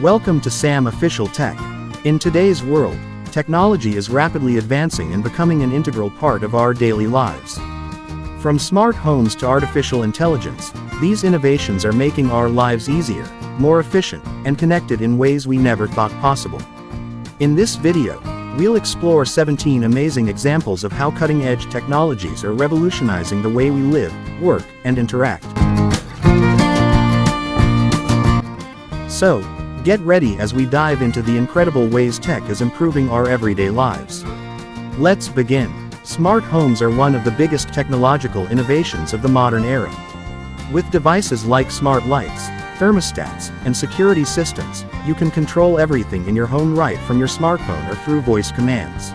Welcome to Sam Official Tech. In today's world, technology is rapidly advancing and becoming an integral part of our daily lives. From smart homes to artificial intelligence, these innovations are making our lives easier, more efficient, and connected in ways we never thought possible. In this video, we'll explore 17 amazing examples of how cutting-edge technologies are revolutionizing the way we live, work, and interact. So, get ready as we dive into the incredible ways tech is improving our everyday lives. Let's begin. Smart homes are one of the biggest technological innovations of the modern era. With devices like smart lights, thermostats, and security systems, you can control everything in your home right from your smartphone or through voice commands.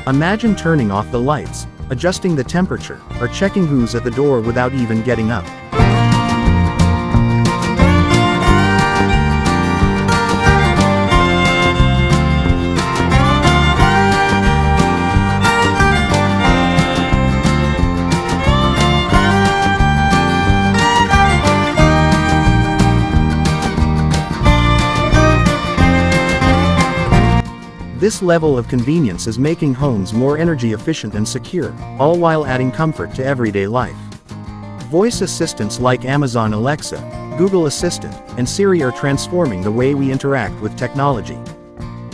Imagine turning off the lights, adjusting the temperature, or checking who's at the door without even getting up. This level of convenience is making homes more energy efficient and secure, all while adding comfort to everyday life. Voice assistants like Amazon Alexa, Google Assistant, and Siri are transforming the way we interact with technology.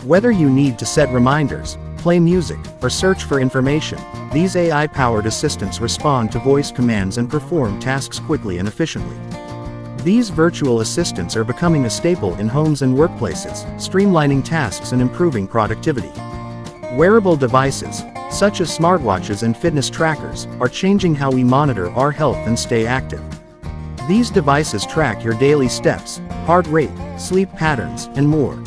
Whether you need to set reminders, play music, or search for information, these AI-powered assistants respond to voice commands and perform tasks quickly and efficiently. These virtual assistants are becoming a staple in homes and workplaces, streamlining tasks and improving productivity. Wearable devices, such as smartwatches and fitness trackers, are changing how we monitor our health and stay active. These devices track your daily steps, heart rate, sleep patterns, and more.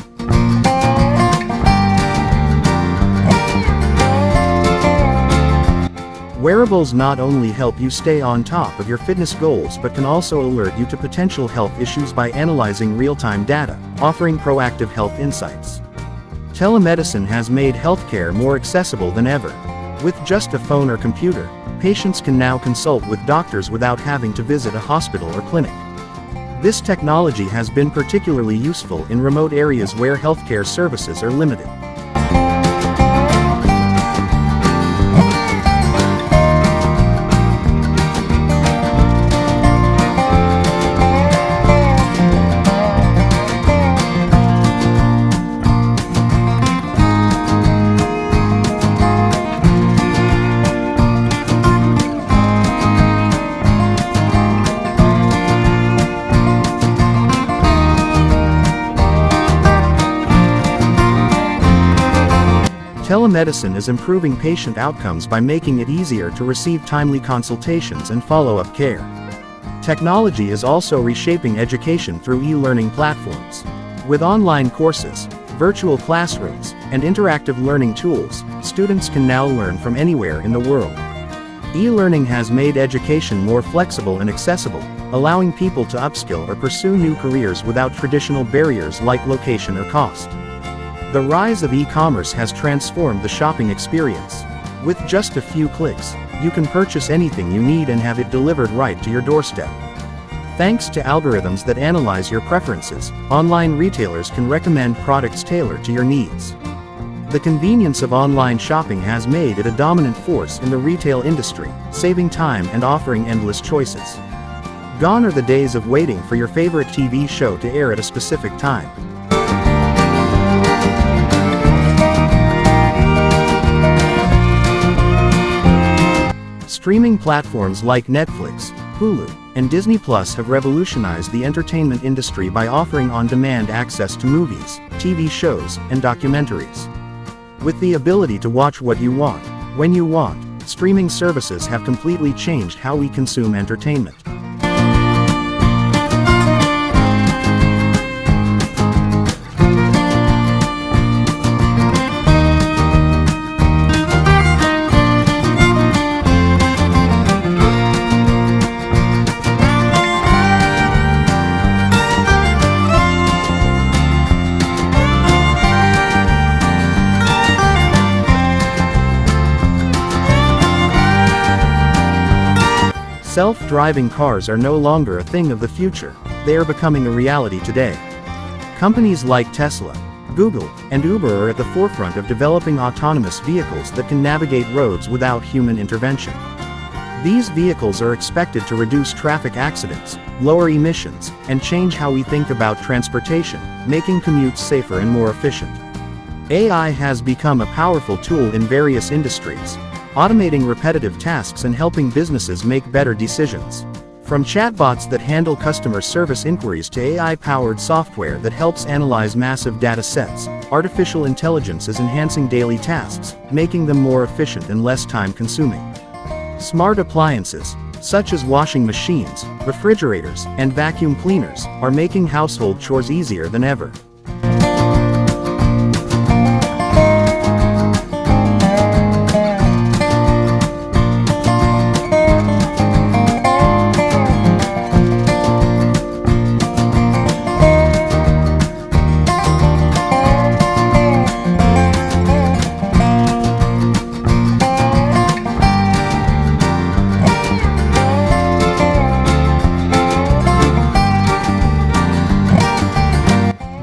Wearables not only help you stay on top of your fitness goals but can also alert you to potential health issues by analyzing real-time data, offering proactive health insights. Telemedicine has made healthcare more accessible than ever. With just a phone or computer, patients can now consult with doctors without having to visit a hospital or clinic. This technology has been particularly useful in remote areas where healthcare services are limited. Telemedicine is improving patient outcomes by making it easier to receive timely consultations and follow-up care. Technology is also reshaping education through e-learning platforms. With online courses, virtual classrooms, and interactive learning tools, students can now learn from anywhere in the world. E-learning has made education more flexible and accessible, allowing people to upskill or pursue new careers without traditional barriers like location or cost. The rise of e-commerce has transformed the shopping experience. With just a few clicks, you can purchase anything you need and have it delivered right to your doorstep. Thanks to algorithms that analyze your preferences, online retailers can recommend products tailored to your needs. The convenience of online shopping has made it a dominant force in the retail industry, saving time and offering endless choices. Gone are the days of waiting for your favorite TV show to air at a specific time. Streaming platforms like Netflix, Hulu, and Disney Plus have revolutionized the entertainment industry by offering on-demand access to movies, TV shows, and documentaries. With the ability to watch what you want, when you want, streaming services have completely changed how we consume entertainment. Self-driving cars are no longer a thing of the future, they are becoming a reality today. Companies like Tesla, Google, and Uber are at the forefront of developing autonomous vehicles that can navigate roads without human intervention. These vehicles are expected to reduce traffic accidents, lower emissions, and change how we think about transportation, making commutes safer and more efficient. AI has become a powerful tool in various industries, automating repetitive tasks and helping businesses make better decisions. From chatbots that handle customer service inquiries to AI-powered software that helps analyze massive data sets, artificial intelligence is enhancing daily tasks, making them more efficient and less time-consuming. Smart appliances, such as washing machines, refrigerators, and vacuum cleaners, are making household chores easier than ever.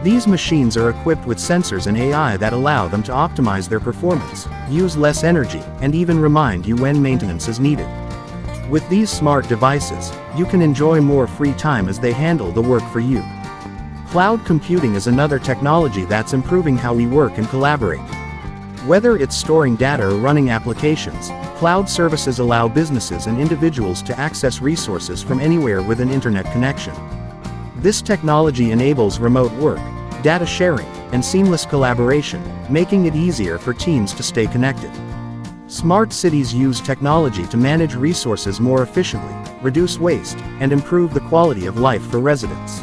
These machines are equipped with sensors and AI that allow them to optimize their performance, use less energy, and even remind you when maintenance is needed. With these smart devices, you can enjoy more free time as they handle the work for you. Cloud computing is another technology that's improving how we work and collaborate. Whether it's storing data or running applications, cloud services allow businesses and individuals to access resources from anywhere with an internet connection. This technology enables remote work, data sharing, and seamless collaboration, making it easier for teams to stay connected. Smart cities use technology to manage resources more efficiently, reduce waste, and improve the quality of life for residents.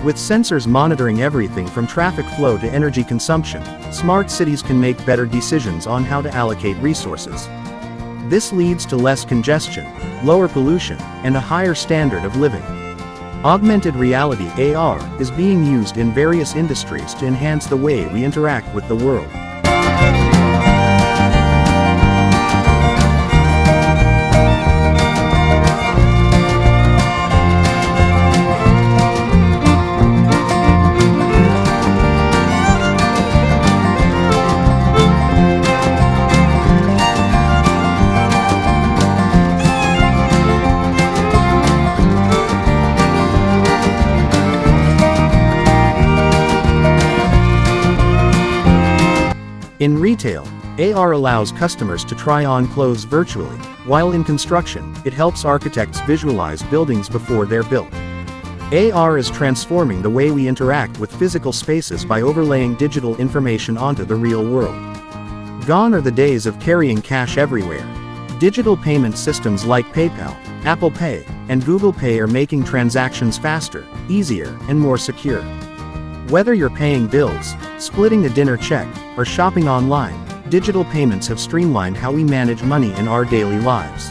With sensors monitoring everything from traffic flow to energy consumption, smart cities can make better decisions on how to allocate resources. This leads to less congestion, lower pollution, and a higher standard of living. Augmented reality (AR) is being used in various industries to enhance the way we interact with the world. In retail, AR allows customers to try on clothes virtually, while in construction, it helps architects visualize buildings before they're built. AR is transforming the way we interact with physical spaces by overlaying digital information onto the real world. Gone are the days of carrying cash everywhere. Digital payment systems like PayPal, Apple Pay, and Google Pay are making transactions faster, easier, and more secure. Whether you're paying bills, splitting a dinner check, or shopping online, digital payments have streamlined how we manage money in our daily lives.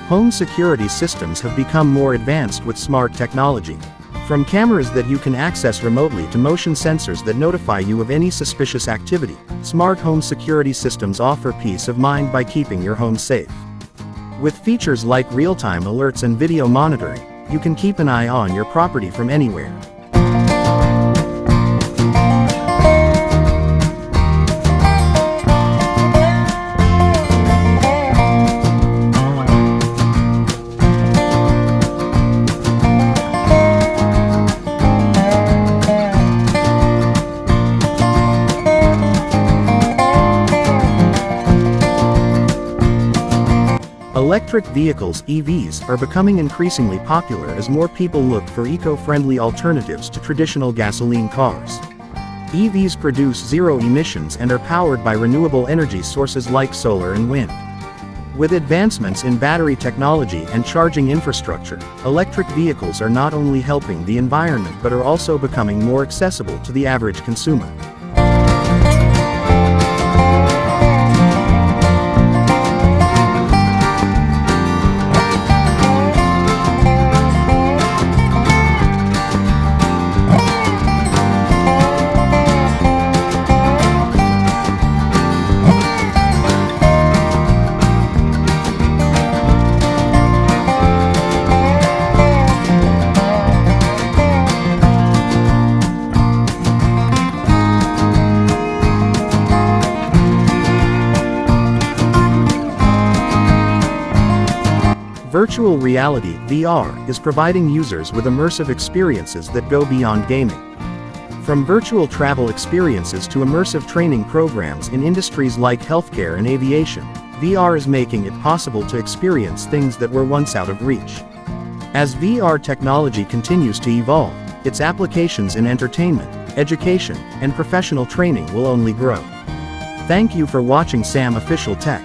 Home security systems have become more advanced with smart technology. From cameras that you can access remotely to motion sensors that notify you of any suspicious activity, smart home security systems offer peace of mind by keeping your home safe. With features like real-time alerts and video monitoring, you can keep an eye on your property from anywhere. Electric vehicles (EVs) are becoming increasingly popular as more people look for eco-friendly alternatives to traditional gasoline cars. EVs produce zero emissions and are powered by renewable energy sources like solar and wind. With advancements in battery technology and charging infrastructure, electric vehicles are not only helping the environment but are also becoming more accessible to the average consumer. Virtual reality (VR) is providing users with immersive experiences that go beyond gaming. From virtual travel experiences to immersive training programs in industries like healthcare and aviation, VR is making it possible to experience things that were once out of reach. As VR technology continues to evolve, its applications in entertainment, education, and professional training will only grow. Thank you for watching Sam Official Tech.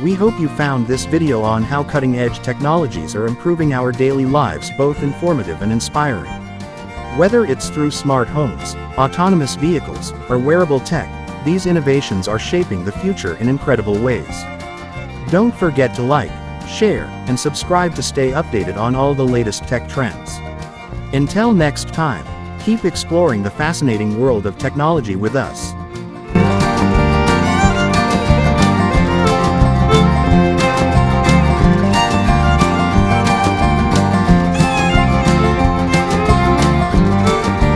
We hope you found this video on how cutting-edge technologies are improving our daily lives both informative and inspiring. Whether it's through smart homes, autonomous vehicles, or wearable tech, these innovations are shaping the future in incredible ways. Don't forget to like, share, and subscribe to stay updated on all the latest tech trends. Until next time, keep exploring the fascinating world of technology with us.